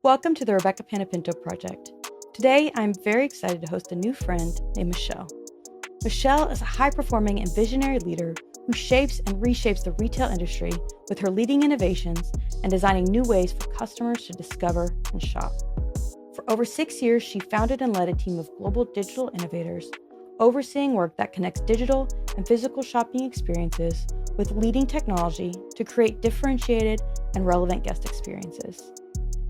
Welcome to the Rebekah Panepinto Project. Today, I'm very excited to host a new friend named Michelle. Michelle is a high-performing and visionary leader who shapes and reshapes the retail industry with her leading innovations and designing new ways for customers to discover and shop. For over 6 years, she founded and led a team of global digital innovators, overseeing work that connects digital and physical shopping experiences with leading technology to create differentiated and relevant guest experiences.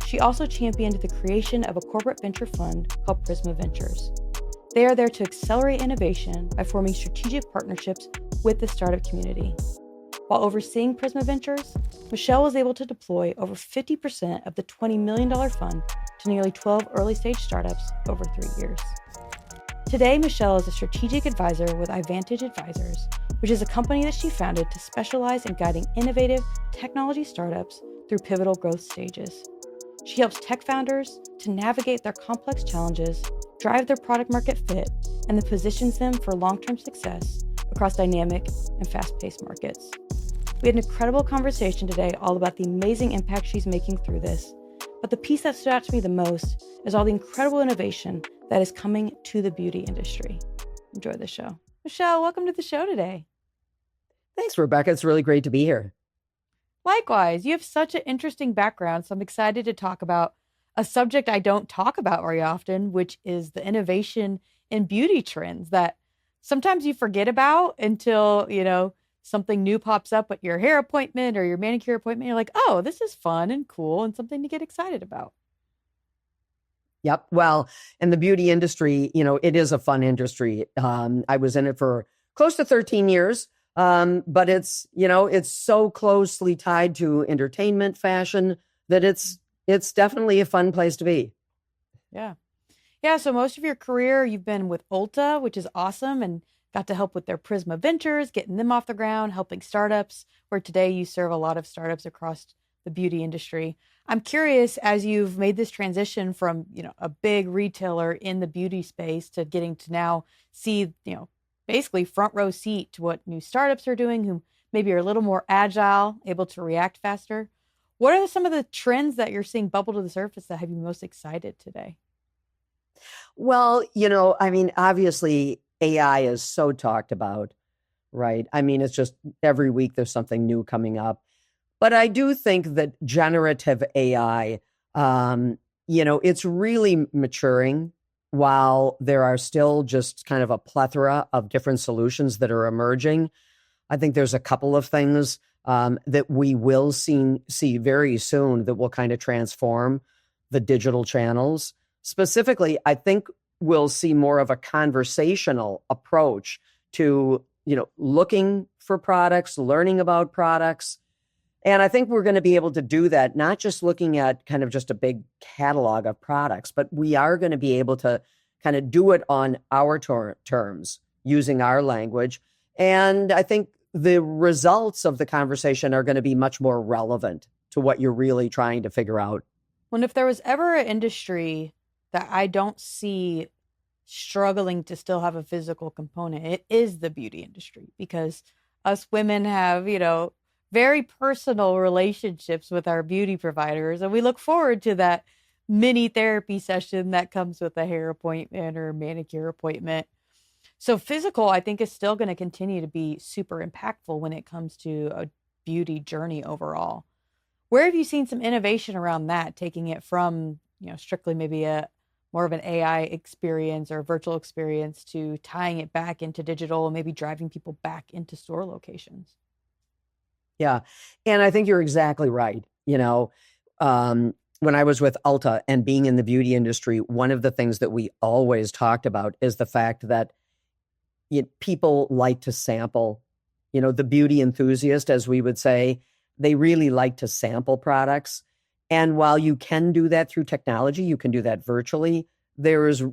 She also championed the creation of a corporate venture fund called Prisma Ventures. They are there to accelerate innovation by forming strategic partnerships with the startup community. While overseeing Prisma Ventures, Michelle was able to deploy over 50% of the $20 million fund to nearly 12 early-stage startups over 3 years. Today, Michelle is a strategic advisor with iVantedge Advisors, which is a company that she founded to specialize in guiding innovative technology startups through pivotal growth stages. She helps tech founders to navigate their complex challenges, drive their product market fit, and then positions them for long-term success across dynamic and fast-paced markets. We had an incredible conversation today all about the amazing impact she's making through this, but the piece that stood out to me the most is all the incredible innovation that is coming to the beauty industry. Enjoy the show. Michelle, welcome to the show today. Thanks, Rebekah. It's really great to be here. Likewise, you have such an interesting background, so I'm excited to talk about a subject I don't talk about very often, which is the innovation in beauty trends that sometimes you forget about until, something new pops up at your hair appointment or your manicure appointment. You're like, oh, this is fun and cool and something to get excited about. Yep. Well, in the beauty industry, it is a fun industry. I was in it for close to 13 years. But it's so closely tied to entertainment, fashion, that it's definitely a fun place to be. Yeah. Yeah. So most of your career, you've been with Ulta, which is awesome, and got to help with their Prisma Ventures, getting them off the ground, helping startups, where today you serve a lot of startups across the beauty industry. I'm curious, as you've made this transition from, a big retailer in the beauty space to getting to now see, basically front row seat to what new startups are doing, who maybe are a little more agile, able to react faster. What are some of the trends that you're seeing bubble to the surface that have you most excited today? Well, obviously AI is so talked about, right? It's just every week there's something new coming up. But I do think that generative AI, it's really maturing. While there are still just kind of a plethora of different solutions that are emerging, I think there's a couple of things that we will see very soon that will kind of transform the digital channels. Specifically, I think we'll see more of a conversational approach to, looking for products, learning about products. And I think we're going to be able to do that, not just looking at kind of just a big catalog of products, but we are going to be able to kind of do it on our terms, using our language. And I think the results of the conversation are going to be much more relevant to what you're really trying to figure out. Well, if there was ever an industry that I don't see struggling to still have a physical component, it is the beauty industry, because us women have, very personal relationships with our beauty providers. And we look forward to that mini therapy session that comes with a hair appointment or a manicure appointment. So physical, I think, is still going to continue to be super impactful when it comes to a beauty journey overall. Where have you seen some innovation around that, taking it from, strictly maybe a more of an AI experience or virtual experience to tying it back into digital and maybe driving people back into store locations? Yeah. And I think you're exactly right. When I was with Ulta and being in the beauty industry, one of the things that we always talked about is the fact that people like to sample. The beauty enthusiast, as we would say, they really like to sample products. And while you can do that through technology, you can do that virtually. There's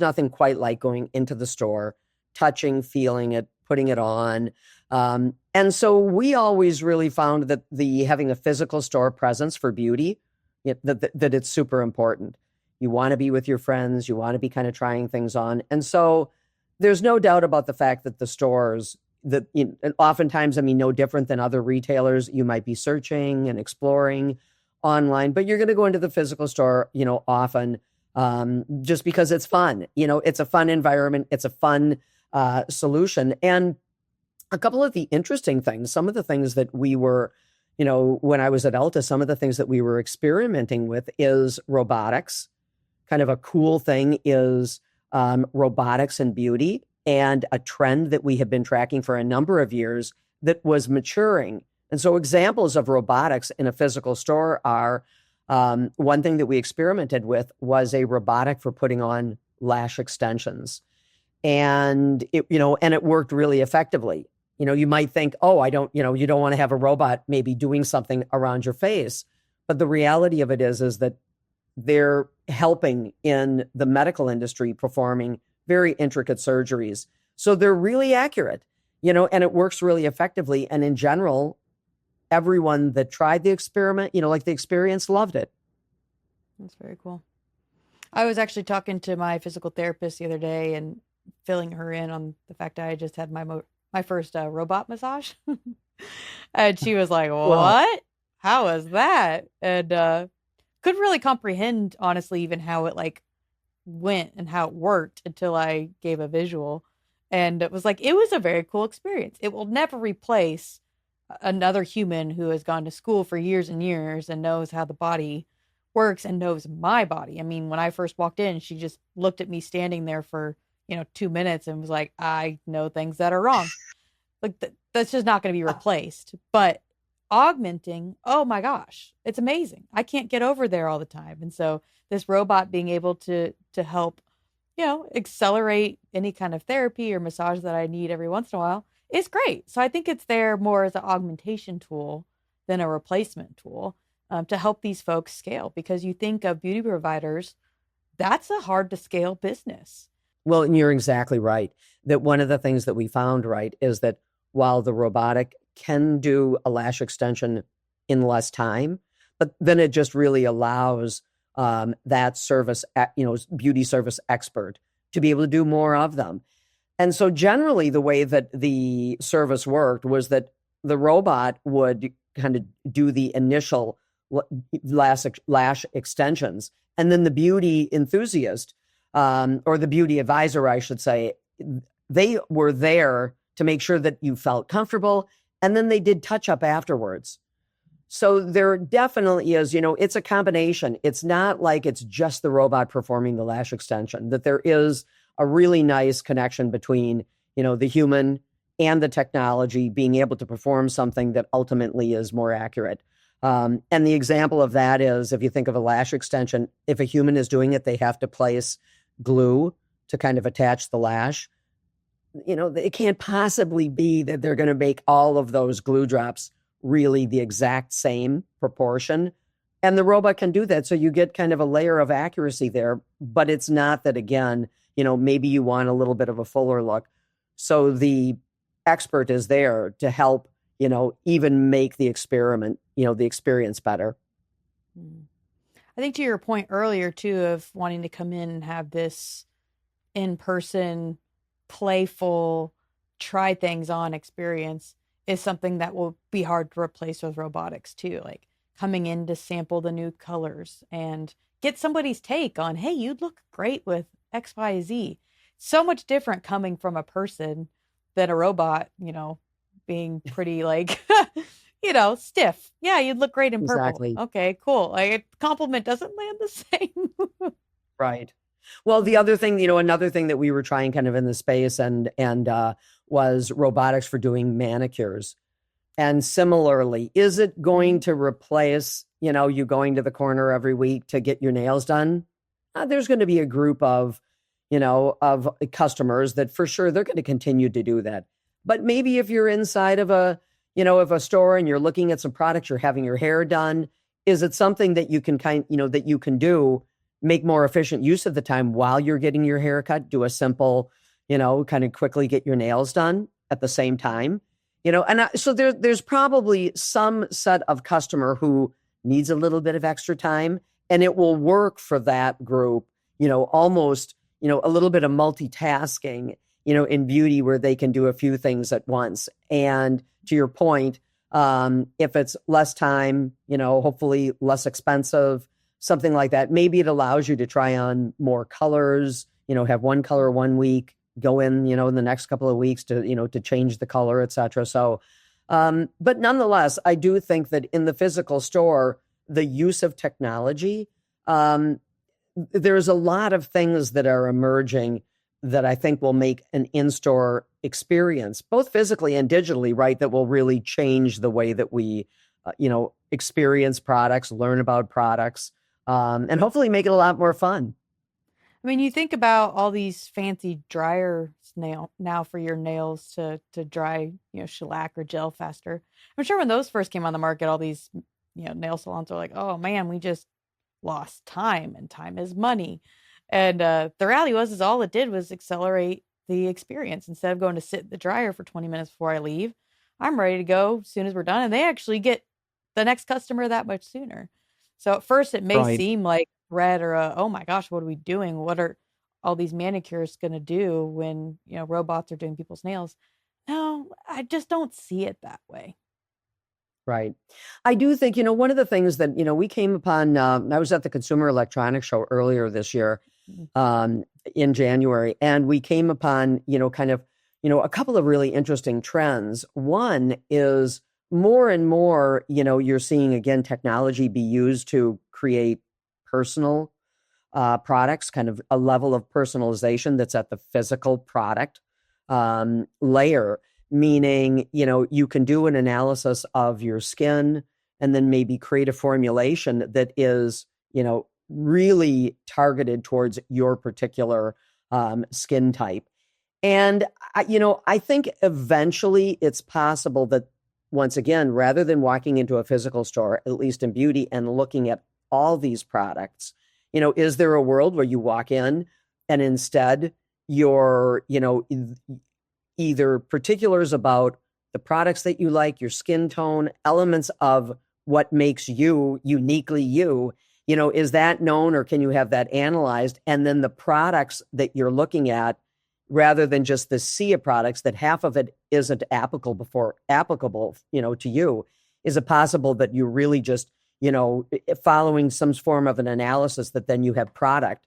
nothing quite like going into the store, touching, feeling it, putting it on. And so we always really found that having a physical store presence for beauty, that it's super important. You want to be with your friends. You want to be kind of trying things on. And so there's no doubt about the fact that the stores, that oftentimes, no different than other retailers, you might be searching and exploring. online, but you're going to go into the physical store, often, just because it's fun. It's a fun environment. It's a fun solution. And a couple of the interesting things, some of the things that we were, when I was at Ulta, some of the things that we were experimenting with is robotics. Kind of a cool thing is robotics and beauty, and a trend that we have been tracking for a number of years that was maturing. And so examples of robotics in a physical store are, one thing that we experimented with was a robotic for putting on lash extensions. And it worked really effectively. You might think, oh, you don't want to have a robot maybe doing something around your face. But the reality of it is that they're helping in the medical industry performing very intricate surgeries. So they're really accurate, and it works really effectively. And in general, everyone that tried the experiment, the experience, loved it. That's very cool. I was actually talking to my physical therapist the other day and filling her in on the fact that I just had my first robot massage. And she was like, what? Well, How was that? And couldn't really comprehend, honestly, even how it went and how it worked until I gave a visual. And it was a very cool experience. It will never replace another human who has gone to school for years and years and knows how the body works and knows my body. I mean, when I first walked in, she just looked at me standing there for 2 minutes and was like, I know things that are wrong. That's just not going to be replaced. But augmenting, oh my gosh, it's amazing. I can't get over there all the time. And so this robot being able to help, accelerate any kind of therapy or massage that I need every once in a while is great. So I think it's there more as an augmentation tool than a replacement tool, to help these folks scale. Because you think of beauty providers, that's a hard to scale business. Well, and you're exactly right. That one of the things that we found, right, is that while the robotic can do a lash extension in less time, but then it just really allows that service, beauty service expert to be able to do more of them. And so generally the way that the service worked was that the robot would kind of do the initial lash extensions, and then the beauty enthusiast, or the beauty advisor, I should say, they were there to make sure that you felt comfortable, and then they did touch up afterwards. So there definitely is, it's a combination. It's not like it's just the robot performing the lash extension, that there is a really nice connection between, the human and the technology being able to perform something that ultimately is more accurate. And the example of that is, if you think of a lash extension, if a human is doing it, they have to place glue to kind of attach the lash. It can't possibly be that they're going to make all of those glue drops really the exact same proportion. And the robot can do that. So you get kind of a layer of accuracy there, but it's not that, again, maybe you want a little bit of a fuller look. So the expert is there to help, even make the the experience better. I think to your point earlier too, of wanting to come in and have this in-person, playful, try things on experience is something that will be hard to replace with robotics too. Like coming in to sample the new colors and get somebody's take on, hey, you'd look great with X, Y, Z. So much different coming from a person than a robot, being pretty stiff. Yeah, you'd look great in purple. Exactly. Okay, cool. A compliment doesn't land the same. Right. Well, the other thing, another thing that we were trying kind of in the space and was robotics for doing manicures. And similarly, is it going to replace, you going to the corner every week to get your nails done? There's going to be a group of customers that for sure they're going to continue to do that. But maybe if you're inside of a store and you're looking at some products, you're having your hair done, is it something that you can that you can do, make more efficient use of the time while you're getting your hair cut, do a simple, kind of quickly get your nails done at the same time, so there's probably some set of customer who needs a little bit of extra time, and it will work for that group, almost, a little bit of multitasking, in beauty where they can do a few things at once. And to your point, If it's less time, hopefully less expensive, something like that. Maybe it allows you to try on more colors, have one color one week, go in, in the next couple of weeks to change the color, et cetera. So, but nonetheless, I do think that in the physical store, the use of technology, there's a lot of things that are emerging that I think will make an in-store experience, both physically and digitally, right, that will really change the way that we, experience products, learn about products, and hopefully make it a lot more fun. I mean, you think about all these fancy dryers now for your nails to dry, shellac or gel faster. I'm sure when those first came on the market, all these, nail salons are like, oh man, we just lost time, and time is money. And the reality is all it did was accelerate the experience. Instead of going to sit in the dryer for 20 minutes before I leave, I'm ready to go as soon as we're done. And they actually get the next customer that much sooner. So at first it may Right. seem like threat or oh my gosh, what are we doing? What are all these manicures going to do when, robots are doing people's nails? No, I just don't see it that way. Right. I do think, one of the things that, we came upon, I was at the Consumer Electronics Show earlier this year, Mhm. in January, and we came upon, kind of, a couple of really interesting trends. One is more and more, you're seeing, again, technology be used to create personal products, kind of a level of personalization that's at the physical product layer, meaning, you can do an analysis of your skin and then maybe create a formulation that is, really targeted towards your particular skin type. And, I think eventually it's possible that, once again, rather than walking into a physical store, at least in beauty, and looking at all these products, is there a world where you walk in and instead you're, either particulars about the products that you like, your skin tone, elements of what makes you uniquely you, is that known, or can you have that analyzed? And then the products that you're looking at, rather than just the sea of products that half of it isn't applicable, to you, is it possible that you really just, following some form of an analysis, that then you have product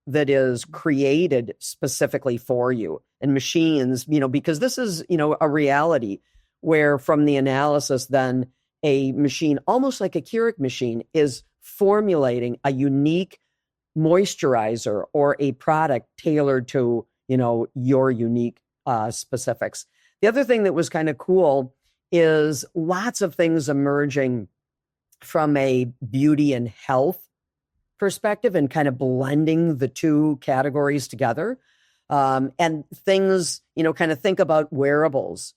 that is created specifically for you, and machines, because this is, a reality where from the analysis, then a machine, almost like a Keurig machine, is formulating a unique moisturizer or a product tailored to, your unique specifics. The other thing that was kind of cool is lots of things emerging from a beauty and health perspective and kind of blending the two categories together. And things, kind of think about wearables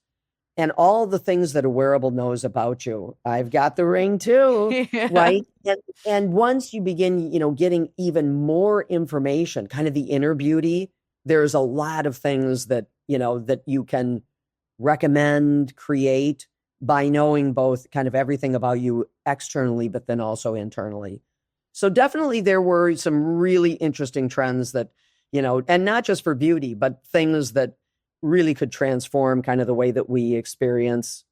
and all the things that a wearable knows about you. I've got the ring too, Yeah. right? And once you begin, getting even more information, kind of the inner beauty, there's a lot of things that, that you can recommend, create by knowing both kind of everything about you externally, but then also internally. So definitely there were some really interesting trends that, and not just for beauty, but things that really could transform kind of the way that we experience,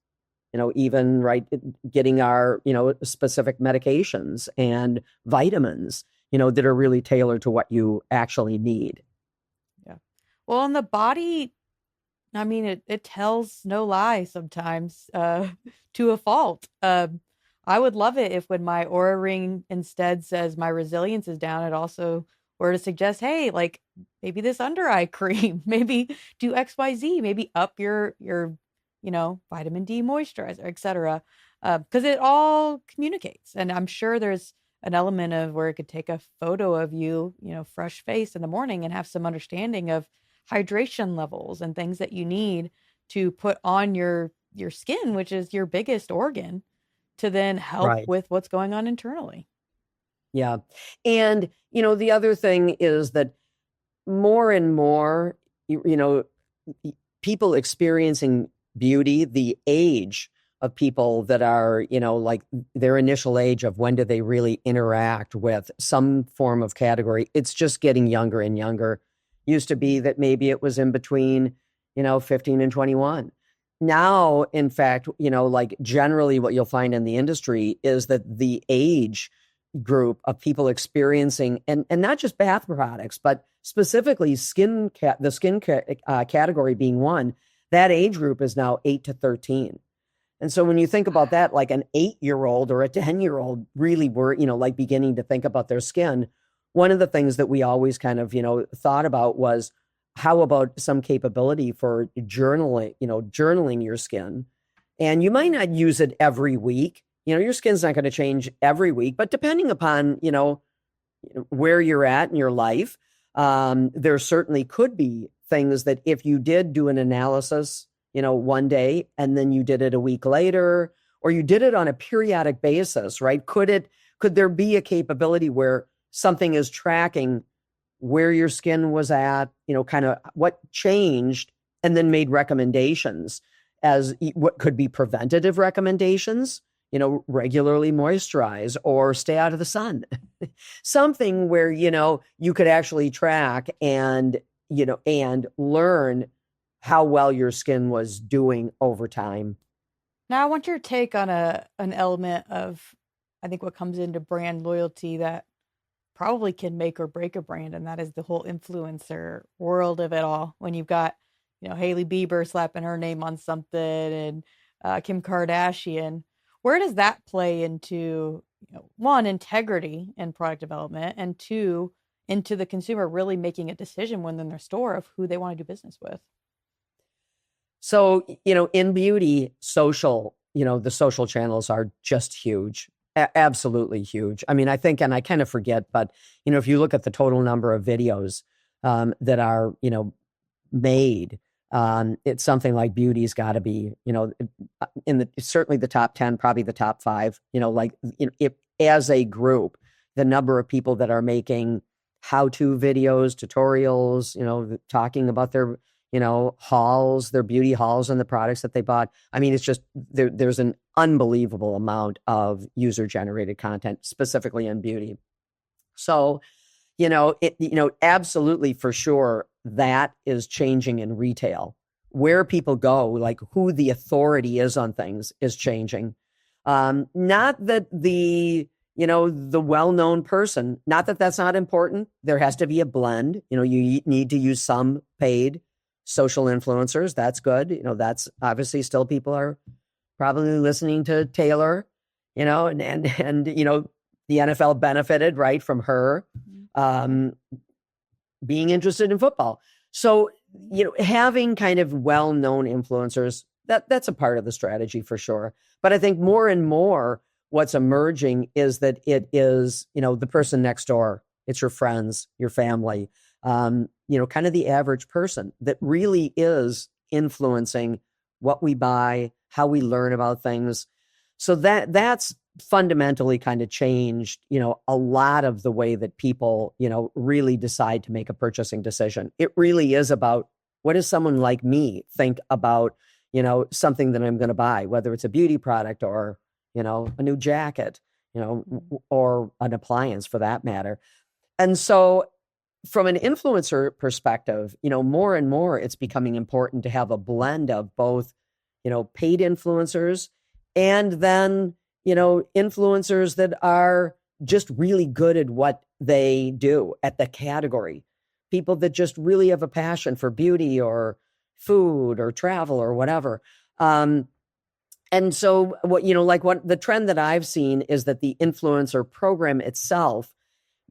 even right, getting our, specific medications and vitamins, that are really tailored to what you actually need. Yeah. Well, and the body, I mean, it tells no lie sometimes, to a fault. I would love it if when my Aura ring instead says my resilience is down, it also were to suggest, hey, like maybe this under eye cream, maybe do XYZ, maybe up your vitamin D moisturizer, etc. Because it all communicates. And I'm sure there's an element of where it could take a photo of you, fresh face in the morning and have some understanding of hydration levels and things that you need to put on your skin, which is your biggest organ, to then help Right. with what's going on internally. Yeah. And, the other thing is that more and more, people experiencing beauty, the age of people that are, like their initial age of when do they really interact with some form of category, it's just getting younger and younger. Used to be that maybe it was in between, 15 and 21. now, in fact, like generally what you'll find in the industry is that the age group of people experiencing, and not just bath products, but specifically the skin category being one, that age group is now 8 to 13. And so when you think about that, like an 8-year-old or a 10-year-old really were, like beginning to think about their skin, one of the things that we always kind of, thought about was, how about some capability for journaling your skin? And you might not use it every week. Your skin's not going to change every week, but depending upon, where you're at in your life, there certainly could be things that if you did do an analysis, one day, and then you did it a week later, or you did it on a periodic basis, right? Could there be a capability where something is tracking where your skin was at, kind of what changed, and then made recommendations as what could be preventative recommendations, regularly moisturize or stay out of the sun. Something where, you could actually track and learn how well your skin was doing over time. Now, I want your take on an element of, I think, what comes into brand loyalty that probably can make or break a brand, and that is the whole influencer world of it all. When you've got, Hailey Bieber slapping her name on something, and Kim Kardashian, where does that play into, one, integrity in product development, and two, into the consumer really making a decision when they're in their store of who they want to do business with? So, in beauty, the social channels are just huge. Absolutely huge. I mean, I think, and I kind of forget, but, if you look at the total number of videos that are, made, it's something like beauty's got to be, certainly the top 10, probably the top 5, if as a group, the number of people that are making how-to videos, tutorials, talking about their, hauls, their beauty hauls and the products that they bought. I mean, it's just, there's an unbelievable amount of user-generated content, specifically in beauty. So, absolutely for sure, that is changing in retail. Where people go, like who the authority is on things, is changing. Not that the well-known person, not that that's not important. There has to be a blend. You need to use some paid social influencers. That's good. That's obviously still people are probably listening to Taylor, and the NFL benefited, right, from her being interested in football. So, having kind of well-known influencers, that's a part of the strategy for sure. But I think more and more what's emerging is that it is, the person next door. It's your friends, your family, kind of the average person that really is influencing what we buy, how we learn about things. So that's fundamentally kind of changed, a lot of the way that people, really decide to make a purchasing decision. It really is about, what does someone like me think about, something that I'm going to buy, whether it's a beauty product or, a new jacket, or an appliance for that matter. And so from an influencer perspective, more and more it's becoming important to have a blend of both, paid influencers and then, influencers that are just really good at what they do at the category. People that just really have a passion for beauty or food or travel or whatever. And so what the trend that I've seen is that the influencer program itself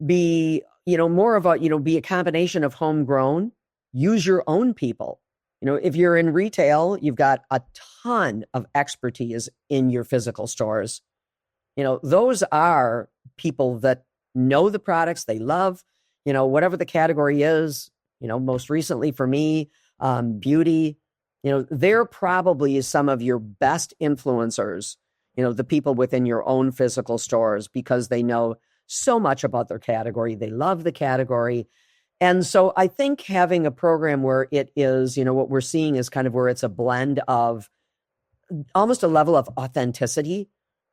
be, more of a, be a combination of homegrown, use your own people. If you're in retail, you've got a ton of expertise in your physical stores. Those are people that know the products they love, whatever the category is, most recently for me, beauty, they're probably some of your best influencers, the people within your own physical stores, because they know so much about their category. They love the category. And so I think having a program where it is, what we're seeing is kind of where it's a blend of almost a level of authenticity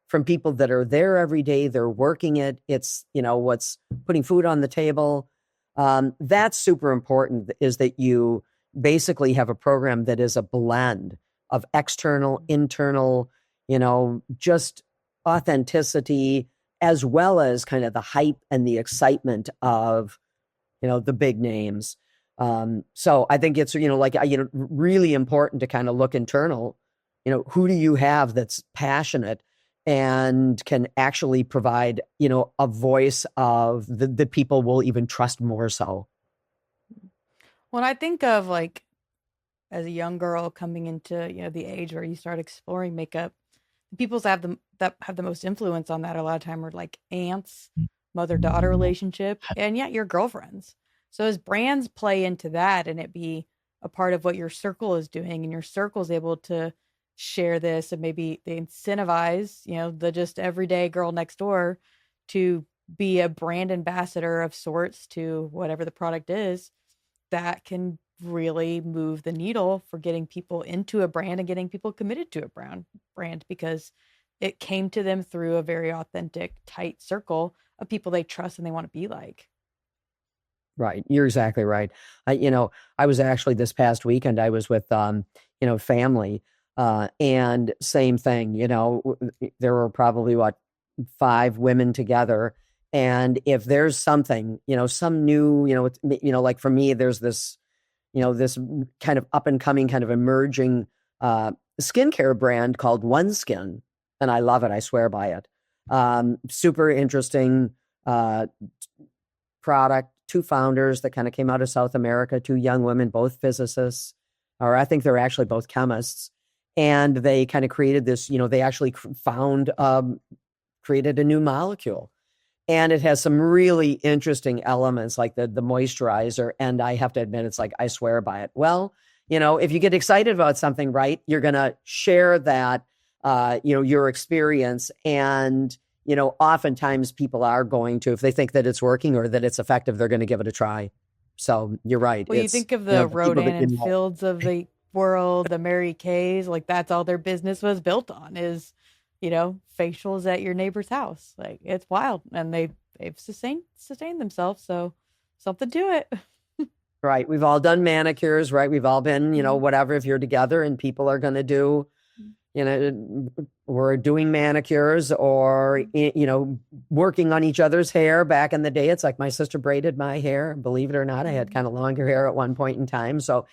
from people that are there every day. They're working it. It's, what's putting food on the table. That's super important, is that you basically have a program that is a blend of external, internal, just authenticity, as well as kind of the hype and the excitement of, the big names. So I think it's, really important to kind of look internal. Who do you have that's passionate and can actually provide, a voice of the people will even trust more so. When I think of like as a young girl coming into, the age where you start exploring makeup, the people that have the most influence on that a lot of time are like aunts, mother-daughter relationship, and yeah, your girlfriends. So as brands play into that and it be a part of what your circle is doing and your circle is able to share this and maybe they incentivize, the just everyday girl next door to be a brand ambassador of sorts to whatever the product is, that can really move the needle for getting people into a brand and getting people committed to a brand because it came to them through a very authentic, tight circle of people they trust and they want to be like. Right. You're exactly right. I was actually this past weekend, I was with, family, and same thing, there were probably 5 women together. And if there's something, some new, like for me, there's this, this kind of up and coming kind of emerging, skincare brand called OneSkin. And I love it. I swear by it. Super interesting, product. 2 founders that kind of came out of South America, 2 young women, both physicists, or I think they're actually both chemists. And they kind of created this, they actually created a new molecule. And it has some really interesting elements like the moisturizer. And I have to admit, it's like, I swear by it. Well, if you get excited about something, right, you're going to share that, your experience. And oftentimes people are going to, if they think that it's working or that it's effective, they're going to give it a try. So you're right. Well, you think of the Rodan and Fields of the world, the Mary Kays, like that's all their business was built on is, facials at your neighbor's house. Like it's wild. And they've sustained themselves. So something to it. Right. We've all done manicures, right? We've all been, whatever, if you're together and people are going to do, we're doing manicures or, working on each other's hair. Back in the day, it's like my sister braided my hair. Believe it or not, I had kind of longer hair at one point in time. So,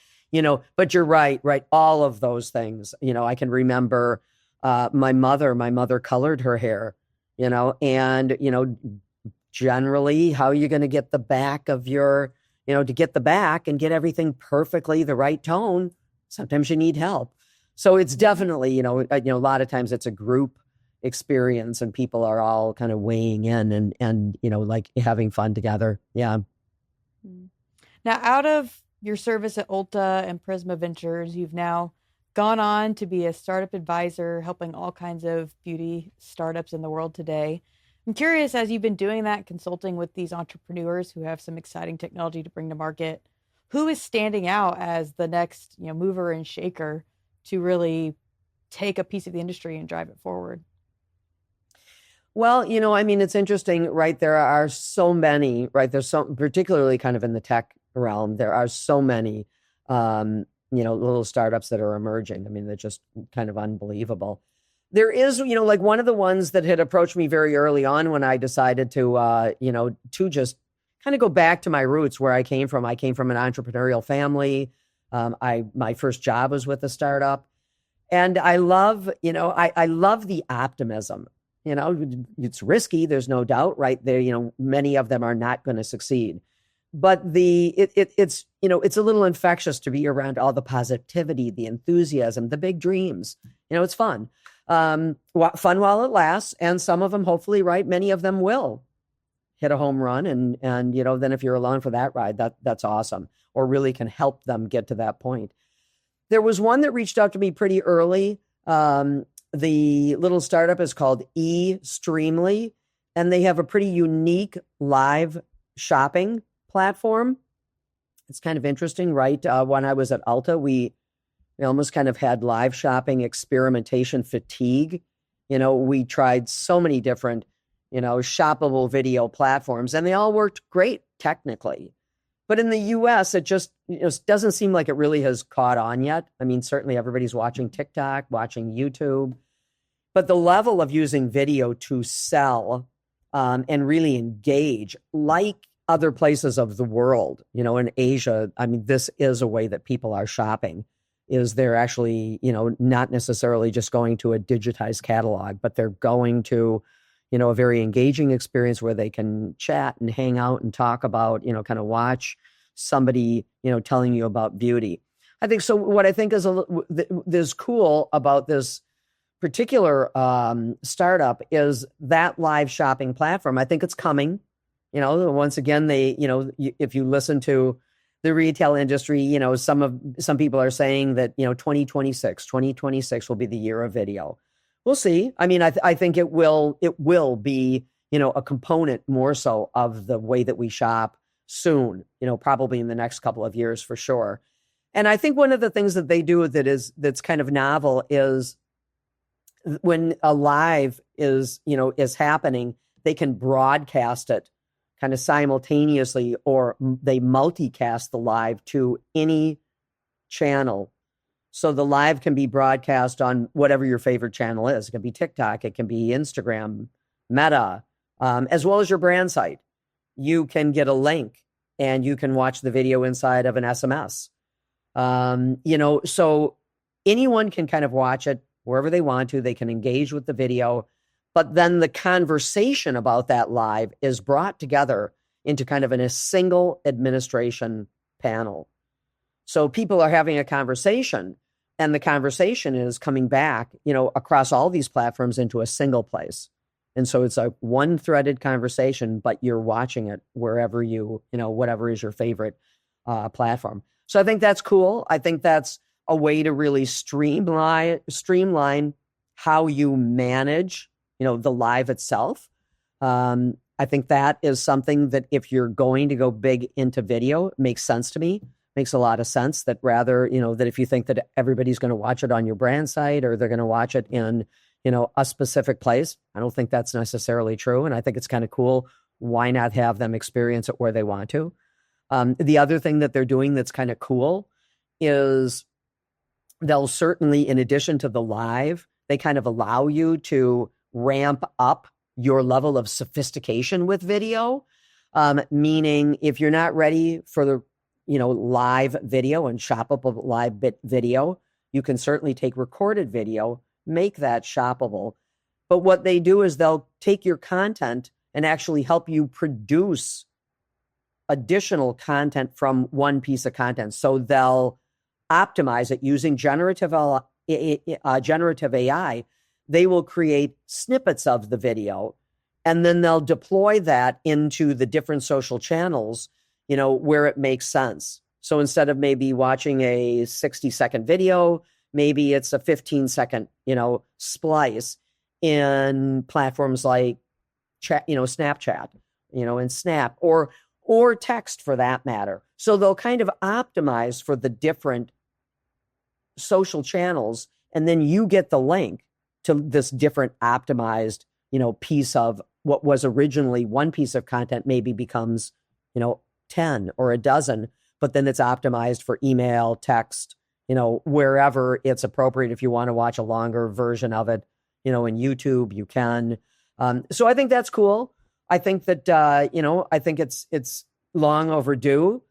but you're right. All of those things, I can remember my mother colored her hair, and, generally how are you going to get the back of your, to get the back and get everything perfectly the right tone. Sometimes you need help. So it's definitely, a lot of times it's a group experience and people are all kind of weighing in and like having fun together. Yeah. Now, out of your service at Ulta and Prisma Ventures, you've now gone on to be a startup advisor, helping all kinds of beauty startups in the world today. I'm curious, as you've been doing that, consulting with these entrepreneurs who have some exciting technology to bring to market, who is standing out as the next, mover and shaker to really take a piece of the industry and drive it forward? Well, it's interesting, right? There are so many, right? There's so, particularly kind of in the tech realm, there are so many, little startups that are emerging. I mean, they're just kind of unbelievable. There is, like one of the ones that had approached me very early on when I decided to, to just kind of go back to my roots where I came from. I came from an entrepreneurial family. My first job was with a startup, and I love, I love the optimism. It's risky. There's no doubt, right? There, many of them are not going to succeed, but it's it's a little infectious to be around all the positivity, the enthusiasm, the big dreams. It's fun, fun while it lasts, and some of them, hopefully, right? Many of them will hit a home run, and then if you're along for that ride, that's awesome, or really can help them get to that point. There was one that reached out to me pretty early. The little startup is called eStreamly, and they have a pretty unique live shopping platform. It's kind of interesting, right? When I was at Ulta, we almost kind of had live shopping experimentation fatigue. We tried so many different, shoppable video platforms, and they all worked great technically. But in the US, it just doesn't seem like it really has caught on yet. I mean, certainly everybody's watching TikTok, watching YouTube, but the level of using video to sell and really engage, like other places of the world, in Asia, I mean, this is a way that people are shopping, is they're actually, not necessarily just going to a digitized catalog, but they're going to, a very engaging experience where they can chat and hang out and talk about, kind of watch somebody, telling you about beauty. I think so. What I think is cool about this particular startup is that live shopping platform. I think it's coming. Once again, if you listen to the retail industry, some people are saying that 2026 will be the year of video. We'll see. I mean, I think it will be a component more so of the way that we shop soon. Probably in the next couple of years for sure. And I think one of the things that they do that's kind of novel is when a live is happening, they can broadcast it kind of simultaneously, or they multicast the live to any channel. So the live can be broadcast on whatever your favorite channel is. It can be TikTok, it can be Instagram, Meta, as well as your brand site. You can get a link and you can watch the video inside of an SMS. So anyone can kind of watch it wherever they want to. They can engage with the video, but then the conversation about that live is brought together into kind of a single administration panel. So people are having a conversation, and the conversation is coming back, across all these platforms into a single place. And so it's a one-threaded conversation, but you're watching it wherever whatever is your favorite platform. So I think that's cool. I think that's a way to really streamline how you manage, the live itself. I think that is something that if you're going to go big into video, makes sense to me. Makes a lot of sense that rather, that if you think that everybody's going to watch it on your brand site or they're going to watch it in, a specific place, I don't think that's necessarily true. And I think it's kind of cool. Why not have them experience it where they want to? The other thing that they're doing that's kind of cool is they'll certainly, in addition to the live, they kind of allow you to ramp up your level of sophistication with video. Meaning if you're not ready for the, live video and shoppable live video, you can certainly take recorded video, make that shoppable. But what they do is they'll take your content and actually help you produce additional content from one piece of content. So they'll optimize it using generative AI. They will create snippets of the video, and then they'll deploy that into the different social channels, where it makes sense. So instead of maybe watching a 60-second video, maybe it's a 15-second, splice in platforms like Snapchat, and Snap or text for that matter. So they'll kind of optimize for the different social channels, and then you get the link to this different optimized, piece of what was originally one piece of content maybe becomes, 10 or a dozen, but then it's optimized for email, text, wherever it's appropriate. If you want to watch a longer version of it, in YouTube, you can. So I think that's cool. I think that, I think it's long overdue.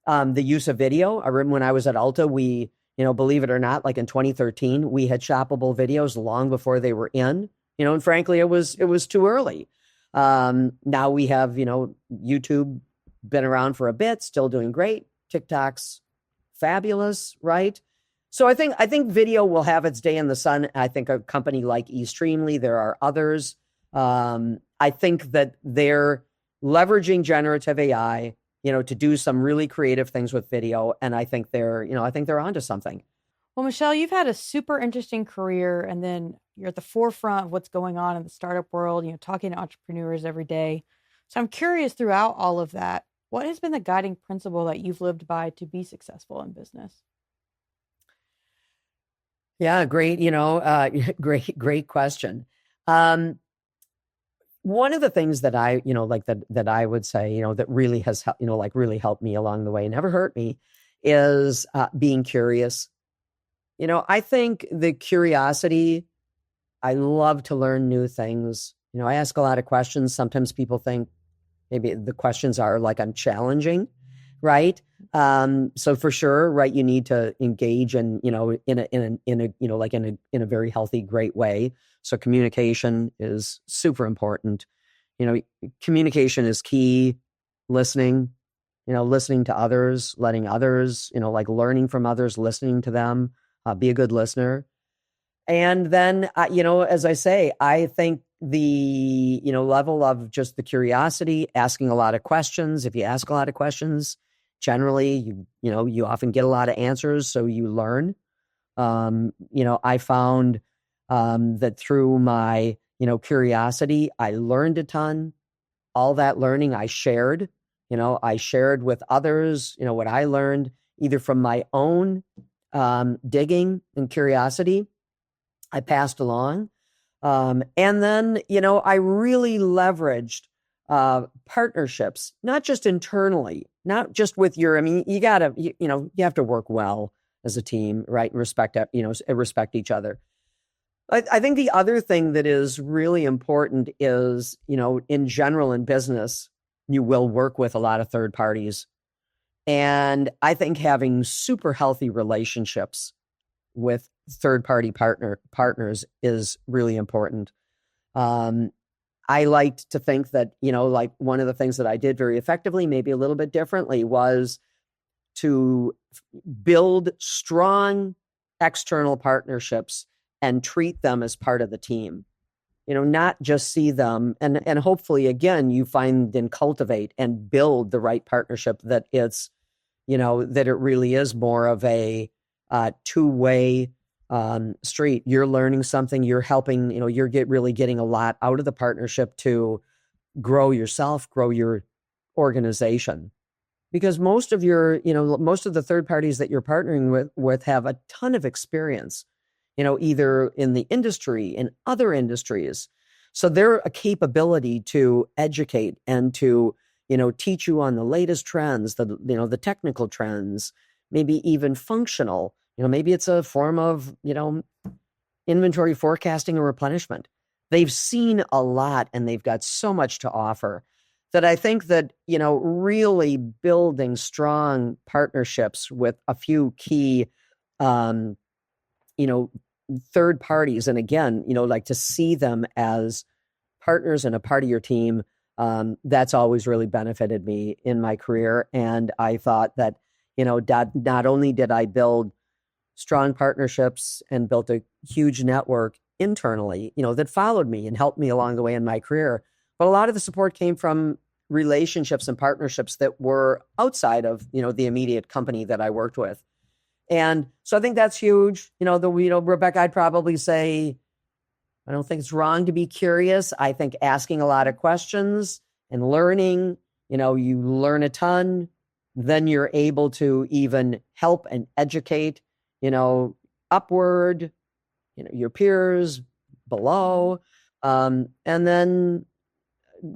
The use of video. I remember when I was at Ulta, we, believe it or not, like in 2013, we had shoppable videos long before they were in, and frankly, it was too early. Now we have, YouTube been around for a bit, still doing great. TikTok's fabulous, right? So I think video will have its day in the sun. I think a company like eStreamly, there are others. I think that they're leveraging generative AI, to do some really creative things with video. And I think they're onto something. Well, Michelle, you've had a super interesting career, and then you're at the forefront of what's going on in the startup world, talking to entrepreneurs every day. So I'm curious, throughout all of that, what has been the guiding principle that you've lived by to be successful in business? Yeah, great, great question. one of the things that I, that I would say, that really has, really helped me along the way, never hurt me, is being curious. I think the curiosity, I love to learn new things. I ask a lot of questions. Sometimes people think maybe the questions are like I'm challenging, right? So for sure, right, you need to engage in a very healthy, great way. So communication is super important. Communication is key. Listening, listening to others, letting others, learning from others, listening to them, be a good listener. And then, as I say, I think the, level of just the curiosity, asking a lot of questions. If you ask a lot of questions, generally, you often get a lot of answers, so you learn. I found that through my, curiosity, I learned a ton. All that learning I shared, I shared with others, what I learned either from my own digging and curiosity, I passed along. And then, I really leveraged partnerships, not just internally, not just with you have to work well as a team, right? And respect each other. I think the other thing that is really important is, in general in business, you will work with a lot of third parties. And I think having super healthy relationships with third-party partners is really important. I liked to think that, one of the things that I did very effectively, maybe a little bit differently, was to build strong external partnerships and treat them as part of the team. Not just see them and hopefully, again, you find and cultivate and build the right partnership that it's, that it really is more of a two-way street. You're learning something, you're helping, you're really getting a lot out of the partnership to grow yourself, grow your organization. Because most of the third parties that you're partnering with have a ton of experience, either in the industry, in other industries. So they're a capability to educate and to, teach you on the latest trends, the technical trends, maybe even functional. Maybe it's a form of, inventory forecasting or replenishment. They've seen a lot and they've got so much to offer that I think that, really building strong partnerships with a few key, third parties. And again, like to see them as partners and a part of your team. That's always really benefited me in my career. And I thought that, not only did I build strong partnerships and built a huge network internally, that followed me and helped me along the way in my career, but a lot of the support came from relationships and partnerships that were outside of, the immediate company that I worked with. And so I think that's huge. Rebekah, I'd probably say, I don't think it's wrong to be curious. I think asking a lot of questions and learning, you learn a ton, then you're able to even help and educate, upward, your peers below, and then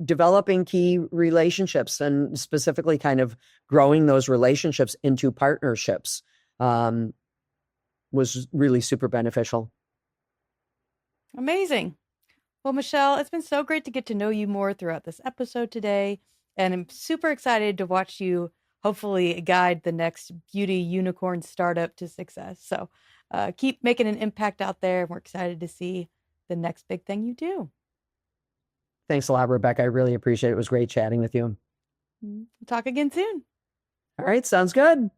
developing key relationships and specifically kind of growing those relationships into partnerships was really super beneficial. Amazing. Well, Michelle, it's been so great to get to know you more throughout this episode today. And I'm super excited to watch you hopefully guide the next beauty unicorn startup to success. So keep making an impact out there. We're excited to see the next big thing you do. Thanks a lot, Rebekah. I really appreciate it. It was great chatting with you. We'll talk again soon. All right. Sounds good.